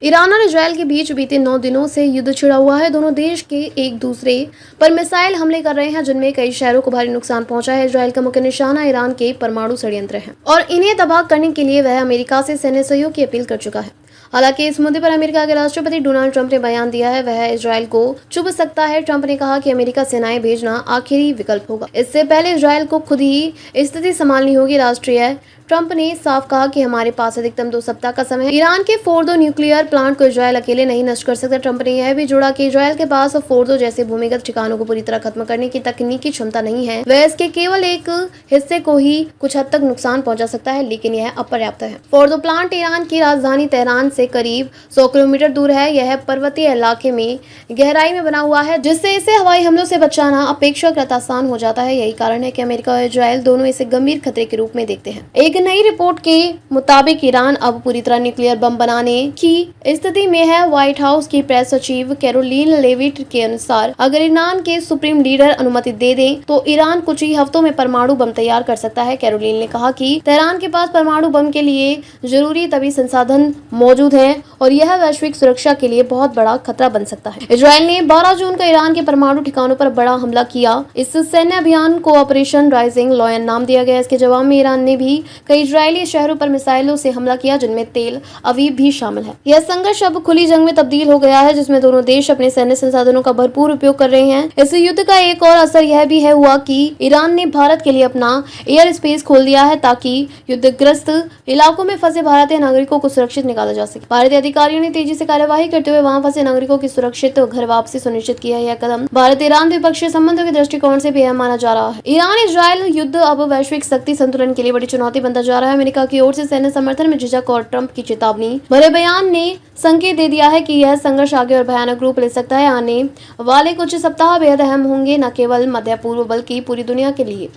Iran और Israel के बीच बीते 9 दिनों से युद्ध छिड़ा हुआ है। दोनों देश के एक दूसरे पर मिसाइल हमले कर रहे हैं, जिनमें कई शहरों को भारी नुकसान पहुंचा है। इजरायल का मुख्य निशाना ईरान के परमाणु षड्यंत्र है और इन्हें तबाह करने के लिए वह अमेरिका से सैन्य सहयोग की अपील कर चुका है। हालांकि इस मुद्दे पर अमेरिका के राष्ट्रपति डोनाल्ड ट्रंप ने बयान दिया है, वह इजरायल को चुभ सकता है। ट्रंप ने कहा कि अमेरिका सेनाएं भेजना आखिरी विकल्प होगा। इससे पहले इजरायल को खुद ही स्थिति संभालनी होगी। राष्ट्रीय ट्रंप ने साफ कहा कि हमारे पास अधिकतम 2 सप्ताह का समय है। ईरान के फोर्दो न्यूक्लियर प्लांट को इजरायल अकेले नहीं नष्ट कर सकता। ट्रंप ने यह भी जोड़ा कि इजरायल के पास फोर्दो जैसे भूमिगत ठिकानों को पूरी तरह खत्म करने की तकनीकी क्षमता नहीं है। वह इसके केवल एक हिस्से को ही कुछ हद तक नुकसान पहुंचा सकता है, लेकिन यह अपर्याप्त है। फोर्दो प्लांट ईरान की राजधानी तेहरान से करीब 100 किलोमीटर दूर है। यह पर्वतीय इलाके में गहराई में बना हुआ है, जिससे इसे हवाई हमलों से बचाना अपेक्षाकृत आसान हो जाता है। यही कारण है कि अमेरिका और इजरायल दोनों इसे गंभीर खतरे के रूप में देखते हैं। एक नई रिपोर्ट के मुताबिक ईरान अब पूरी तरह न्यूक्लियर बम बनाने की स्थिति में है। व्हाइट हाउस की प्रेस सचिव कैरोलिन लेविट के अनुसार अगर ईरान के सुप्रीम लीडर अनुमति दे दें तो ईरान कुछ ही हफ्तों में परमाणु बम तैयार कर सकता है। कैरोलिन ने कहा कि तेहरान के पास परमाणु बम के लिए जरूरी तभी संसाधन मौजूद हैं और यह वैश्विक सुरक्षा के लिए बहुत बड़ा खतरा बन सकता है। इजरायल ने 12 जून को ईरान के परमाणु ठिकानों पर बड़ा हमला किया। इस सैन्य अभियान को ऑपरेशन राइजिंग लॉयन नाम दिया गया। इसके जवाब में ईरान ने भी कई इजरायली शहरों पर मिसाइलों से हमला किया, जिनमें तेल अवीव भी शामिल है। यह संघर्ष अब खुली जंग में तब्दील हो गया है, जिसमें दोनों देश अपने सैन्य संसाधनों का भरपूर उपयोग कर रहे हैं। इस युद्ध का एक और असर यह भी है हुआ कि ईरान ने भारत के लिए अपना एयर स्पेस खोल दिया है, ताकि युद्धग्रस्त इलाकों में फंसे भारतीय नागरिकों को सुरक्षित निकाला जा सके। भारतीय अधिकारियों ने तेजी से कार्यवाही करते हुए वहां फंसे नागरिकों की सुरक्षित घर वापसी सुनिश्चित किया है। यह कदम भारत ईरान द्विपक्षीय संबंधों के दृष्टिकोण से भी अहम माना जा रहा है। ईरान इजरायल युद्ध अब वैश्विक शक्ति संतुलन के लिए बड़ी चुनौती बनता जा रहा है। अमेरिका की ओर से सैन्य समर्थन में झिझक और ट्रंप की चेतावनी भरे बयान ने संकेत दे दिया है कि यह संघर्ष आगे और भयानक रूप ले सकता है। आने वाले कुछ सप्ताह बेहद अहम होंगे, न केवल मध्य पूर्व बल्कि पूरी दुनिया के लिए।